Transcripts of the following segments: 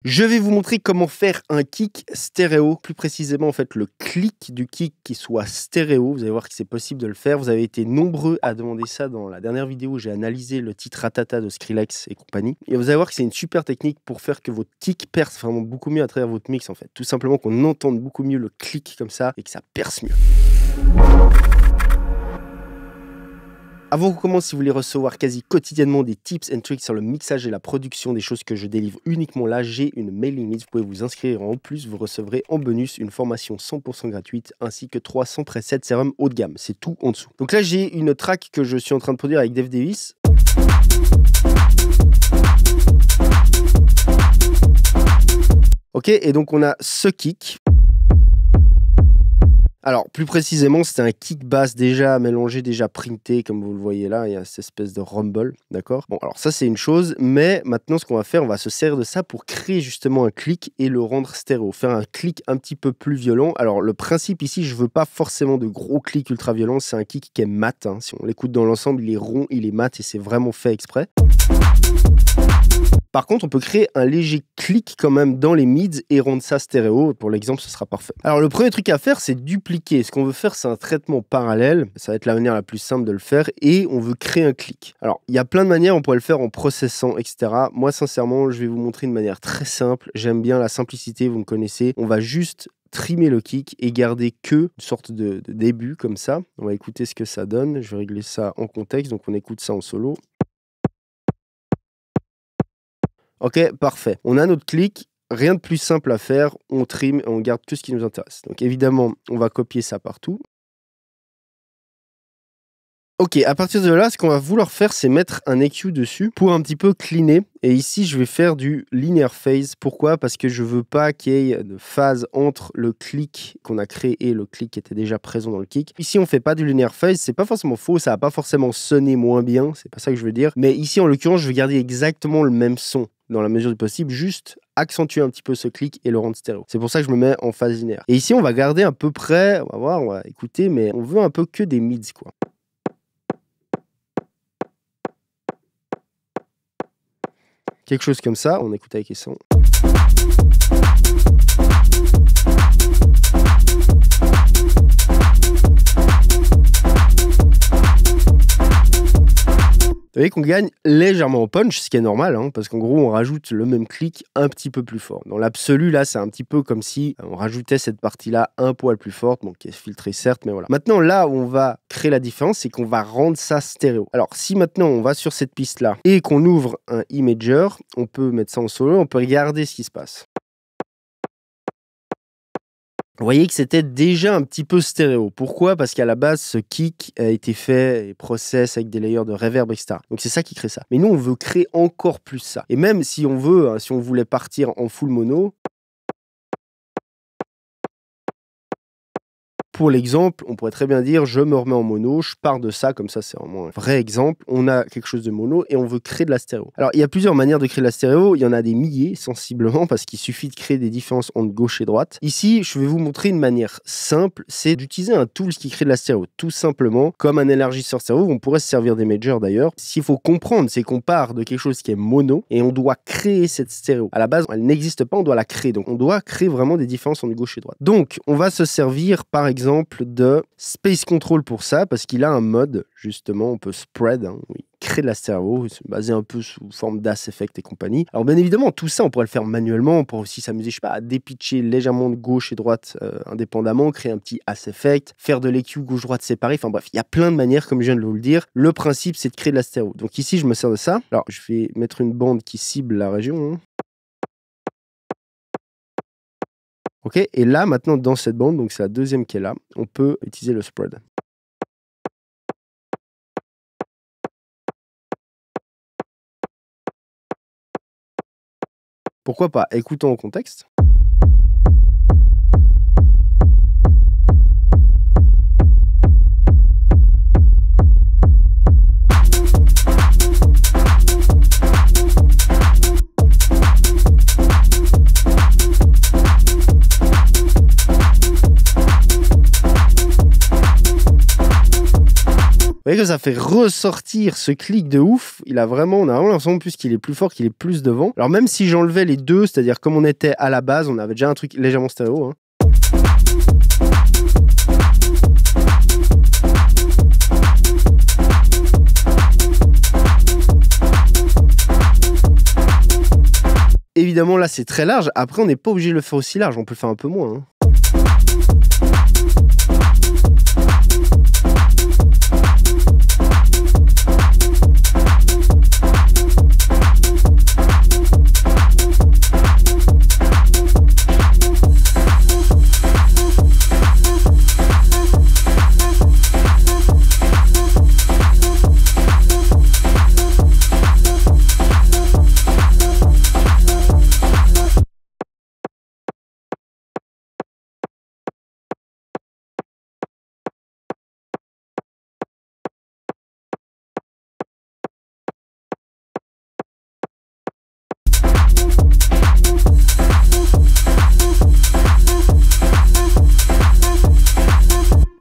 Je vais vous montrer comment faire un kick stéréo, plus précisément en fait le clic du kick qui soit stéréo. Vous allez voir que c'est possible de le faire. Vous avez été nombreux à demander ça dans la dernière vidéo où j'ai analysé le titre Ratata de Skrillex et compagnie. Et vous allez voir que c'est une super technique pour faire que votre kick perce vraiment beaucoup mieux à travers votre mix en fait. Tout simplement qu'on entende beaucoup mieux le clic comme ça et que ça perce mieux. Avant qu'on commence, si vous voulez recevoir quasi quotidiennement des tips and tricks sur le mixage et la production des choses que je délivre uniquement là, j'ai une mailing list. Vous pouvez vous inscrire. En plus, vous recevrez en bonus une formation 100% gratuite ainsi que 300 presets sérum haut de gamme. C'est tout en dessous. Donc là, j'ai une track que je suis en train de produire avec Dave Davis. Ok, et donc on a ce kick. Alors, plus précisément, c'était un kick bass déjà mélangé, déjà printé, comme vous le voyez là, il y a cette espèce de rumble, d'accord? Bon, alors ça, c'est une chose, mais maintenant, ce qu'on va faire, on va se servir de ça pour créer justement un clic et le rendre stéréo, faire un clic un petit peu plus violent. Alors, le principe ici, je veux pas forcément de gros clics ultra violents, c'est un kick qui est mat, hein. Si on l'écoute dans l'ensemble, il est rond, il est mat et c'est vraiment fait exprès. Par contre, on peut créer un léger clic quand même dans les mids et rendre ça stéréo. Pour l'exemple, ce sera parfait. Alors, le premier truc à faire, c'est dupliquer. Ce qu'on veut faire, c'est un traitement parallèle. Ça va être la manière la plus simple de le faire. Et on veut créer un clic. Alors, il y a plein de manières. On pourrait le faire en processant, etc. Moi, sincèrement, je vais vous montrer une manière très simple. J'aime bien la simplicité, vous me connaissez. On va juste trimer le kick et garder que une sorte de début comme ça. On va écouter ce que ça donne. Je vais régler ça en contexte. Donc, on écoute ça en solo. Ok, parfait. On a notre clic, rien de plus simple à faire, on trim et on garde que ce qui nous intéresse. Donc évidemment, on va copier ça partout. Ok, à partir de là, ce qu'on va vouloir faire, c'est mettre un EQ dessus pour un petit peu cleaner. Et ici, je vais faire du linear phase. Pourquoi? Parce que je veux pas qu'il y ait de phase entre le clic qu'on a créé et le clic qui était déjà présent dans le kick. Ici, on fait pas du linear phase. C'est pas forcément faux. Ça va pas forcément sonner moins bien. C'est pas ça que je veux dire. Mais ici, en l'occurrence, je vais garder exactement le même son dans la mesure du possible. Juste accentuer un petit peu ce clic et le rendre stéréo. C'est pour ça que je me mets en phase linéaire. Et ici, on va garder à peu près, on va voir, on va écouter, mais on veut un peu que des mids, quoi. Quelque chose comme ça, on écoute avec les sons. Vous voyez qu'on gagne légèrement en punch, ce qui est normal, hein, parce qu'en gros, on rajoute le même clic un petit peu plus fort. Dans l'absolu, là, c'est un petit peu comme si on rajoutait cette partie-là un poil plus forte, bon, qui est filtrée certes, mais voilà. Maintenant, là où on va créer la différence, c'est qu'on va rendre ça stéréo. Alors, si maintenant, on va sur cette piste-là et qu'on ouvre un imager, on peut mettre ça en solo, on peut regarder ce qui se passe. Vous voyez que c'était déjà un petit peu stéréo. Pourquoi? Parce qu'à la base, ce kick a été fait et process avec des layers de reverb, etc. Donc c'est ça qui crée ça. Mais nous, on veut créer encore plus ça. Et même si on veut, si on voulait partir en full mono, pour l'exemple, on pourrait très bien dire, je me remets en mono, je pars de ça, comme ça c'est vraiment un vrai exemple. On a quelque chose de mono et on veut créer de la stéréo. Alors, il y a plusieurs manières de créer de la stéréo. Il y en a des milliers, sensiblement, parce qu'il suffit de créer des différences entre gauche et droite. Ici, je vais vous montrer une manière simple, c'est d'utiliser un tool qui crée de la stéréo. Tout simplement, comme un élargisseur stéréo, on pourrait se servir des majors d'ailleurs. Ce qu'il faut comprendre, c'est qu'on part de quelque chose qui est mono et on doit créer cette stéréo. À la base, elle n'existe pas, on doit la créer. Donc, on doit créer vraiment des différences entre gauche et droite. Donc, on va se servir, par exemple, de Space Control pour ça, parce qu'il a un mode, justement, on peut spread, hein, oui, créer de la stéréo, basé un peu sous forme d'As Effect et compagnie. Alors bien évidemment, tout ça, on pourrait le faire manuellement, on pourrait aussi s'amuser, je sais pas, à dépitcher légèrement de gauche et droite indépendamment, créer un petit As Effect, faire de l'EQ gauche-droite séparé, enfin bref, il y a plein de manières, comme je viens de vous le dire. Le principe, c'est de créer de la stéréo. Donc ici, je me sers de ça. Alors, je vais mettre une bande qui cible la région, hein. Ok, et là, maintenant, dans cette bande, donc c'est la deuxième qui est là, on peut utiliser le spread. Pourquoi pas? Écoutons en contexte. Vous voyez que ça fait ressortir ce clic de ouf. On a vraiment l'impression en plus qu'il est plus fort, qu'il est plus devant. Alors même si j'enlevais les deux, c'est-à-dire comme on était à la base, on avait déjà un truc légèrement stéréo, hein. Évidemment, là, c'est très large. Après, on n'est pas obligé de le faire aussi large. On peut le faire un peu moins, hein.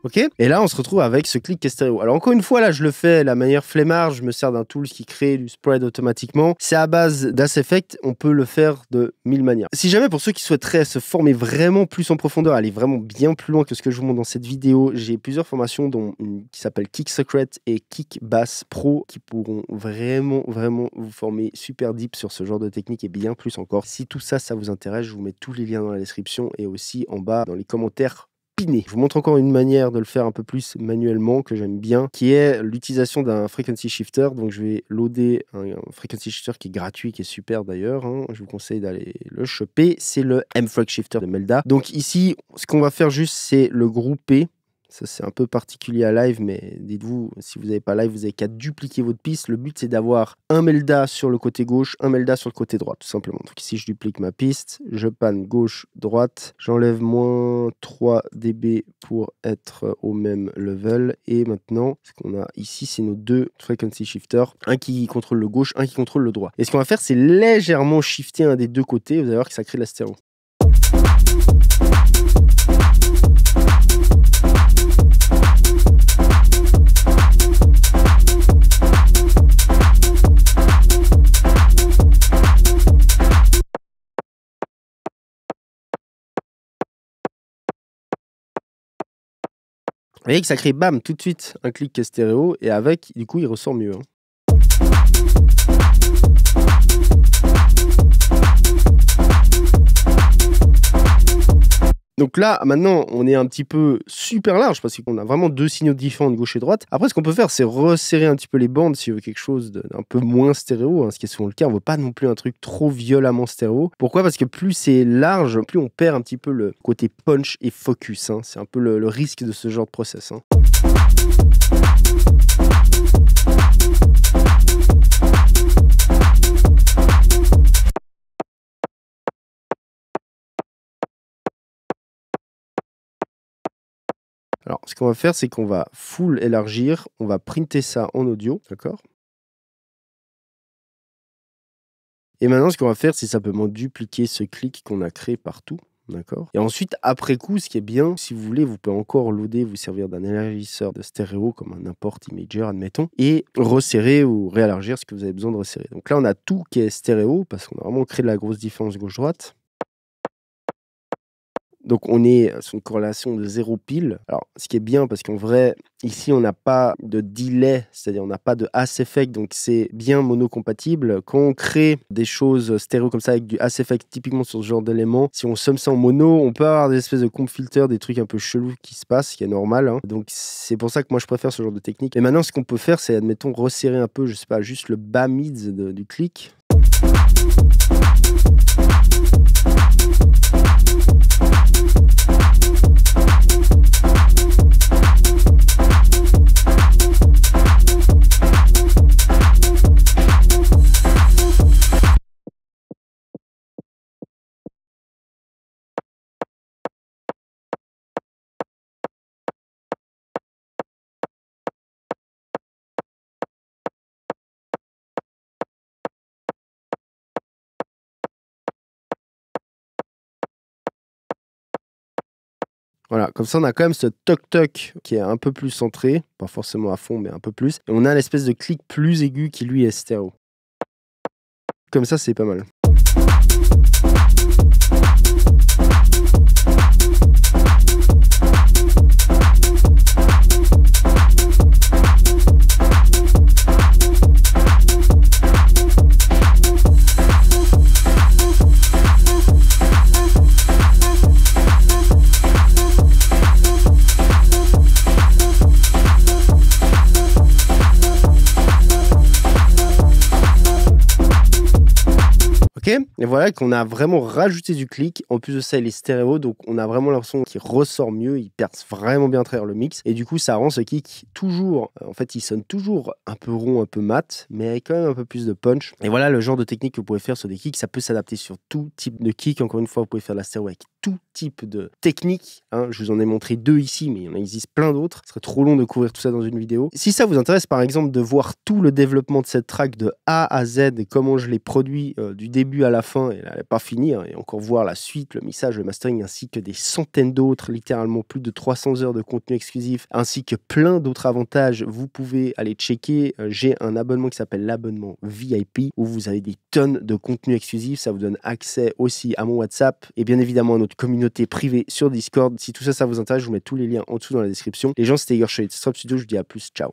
Ok. Et là, on se retrouve avec ce clic qui est stéréo. Alors encore une fois, là, je le fais la manière flemmard. Je me sers d'un tool qui crée du spread automatiquement. C'est à base d'As Effect. On peut le faire de 1000 manières. Si jamais, pour ceux qui souhaiteraient se former vraiment plus en profondeur, aller vraiment bien plus loin que ce que je vous montre dans cette vidéo, j'ai plusieurs formations, dont une qui s'appelle Kick Secret et Kick Bass Pro, qui pourront vraiment vous former super deep sur ce genre de technique et bien plus encore. Si tout ça, ça vous intéresse, je vous mets tous les liens dans la description et aussi en bas dans les commentaires. Je vous montre encore une manière de le faire un peu plus manuellement que j'aime bien, qui est l'utilisation d'un frequency shifter. Donc je vais loader un frequency shifter qui est gratuit, qui est super d'ailleurs, hein. Je vous conseille d'aller le choper. C'est le M-Freq Shifter de Melda. Donc ici, ce qu'on va faire juste, c'est le grouper. Ça, c'est un peu particulier à live, mais dites-vous, si vous n'avez pas live, vous n'avez qu'à dupliquer votre piste. Le but, c'est d'avoir un Melda sur le côté gauche, un Melda sur le côté droit, tout simplement. Donc ici, je duplique ma piste, je panne gauche-droite, j'enlève moins 3 dB pour être au même level. Et maintenant, ce qu'on a ici, c'est nos deux frequency shifters, un qui contrôle le gauche, un qui contrôle le droit. Et ce qu'on va faire, c'est légèrement shifter un des deux côtés. Vous allez voir que ça crée de la stéréo. Vous voyez que ça crée, bam, tout de suite un clic qui est stéréo, et avec, du coup, il ressort mieux, hein. Donc là, maintenant, on est un petit peu super large parce qu'on a vraiment deux signaux différents de gauche et droite. Après, ce qu'on peut faire, c'est resserrer un petit peu les bandes si on veut quelque chose d'un peu moins stéréo, hein, ce qui est souvent le cas. On veut pas non plus un truc trop violemment stéréo. Pourquoi? Parce que plus c'est large, plus on perd un petit peu le côté punch et focus, hein. C'est un peu le risque de ce genre de process, hein. Alors, ce qu'on va faire, c'est qu'on va full élargir, on va printer ça en audio, d'accord? Et maintenant, ce qu'on va faire, c'est simplement dupliquer ce clic qu'on a créé partout, d'accord? Et ensuite, après coup, ce qui est bien, si vous voulez, vous pouvez encore loader, vous servir d'un élargisseur de stéréo, comme un import imager, admettons, et resserrer ou réélargir ce que vous avez besoin de resserrer. Donc là, on a tout qui est stéréo, parce qu'on a vraiment créé de la grosse différence gauche-droite. Donc on est sur une corrélation de 0 pile. Alors ce qui est bien parce qu'en vrai, ici on n'a pas de delay, c'est-à-dire on n'a pas de As Effect, donc c'est bien monocompatible. Quand on crée des choses stéréo comme ça avec du As Effect, typiquement sur ce genre d'éléments, si on somme ça en mono, on peut avoir des espèces de comp filters, des trucs un peu chelous qui se passent, ce qui est normal, hein. Donc c'est pour ça que moi je préfère ce genre de technique. Et maintenant ce qu'on peut faire, c'est admettons resserrer un peu, je sais pas, juste le bas mid du clic. Voilà, comme ça on a quand même ce toc-toc qui est un peu plus centré, pas forcément à fond mais un peu plus. Et on a l'espèce de clic plus aigu qui lui est stéréo. Comme ça c'est pas mal. Et voilà qu'on a vraiment rajouté du clic. En plus de ça, il est stéréo, donc on a vraiment l'impression qu'il ressort mieux, il perce vraiment bien à travers le mix. Et du coup, ça rend ce kick toujours, en fait, il sonne toujours un peu rond, un peu mat, mais avec quand même un peu plus de punch. Et voilà le genre de technique que vous pouvez faire sur des kicks. Ça peut s'adapter sur tout type de kick. Encore une fois, vous pouvez faire de la stéréo avec tout type de technique. Je vous en ai montré 2 ici, mais il en existe plein d'autres. Ce serait trop long de couvrir tout ça dans une vidéo. Si ça vous intéresse, par exemple, de voir tout le développement de cette track de A à Z et comment je l'ai produit du début à la fin, et là, elle n'est pas finie, et encore voir la suite, le mixage, le mastering, ainsi que des centaines d'autres, littéralement plus de 300 heures de contenu exclusif, ainsi que plein d'autres avantages, vous pouvez aller checker. J'ai un abonnement qui s'appelle l'abonnement VIP, où vous avez des tonnes de contenu exclusif. Ça vous donne accès aussi à mon WhatsApp, et bien évidemment à notre communauté privée sur Discord. Si tout ça, ça vous intéresse, je vous mets tous les liens en dessous dans la description. Les gens, c'était Igor Shade, Strap Studio, je vous dis à plus, ciao.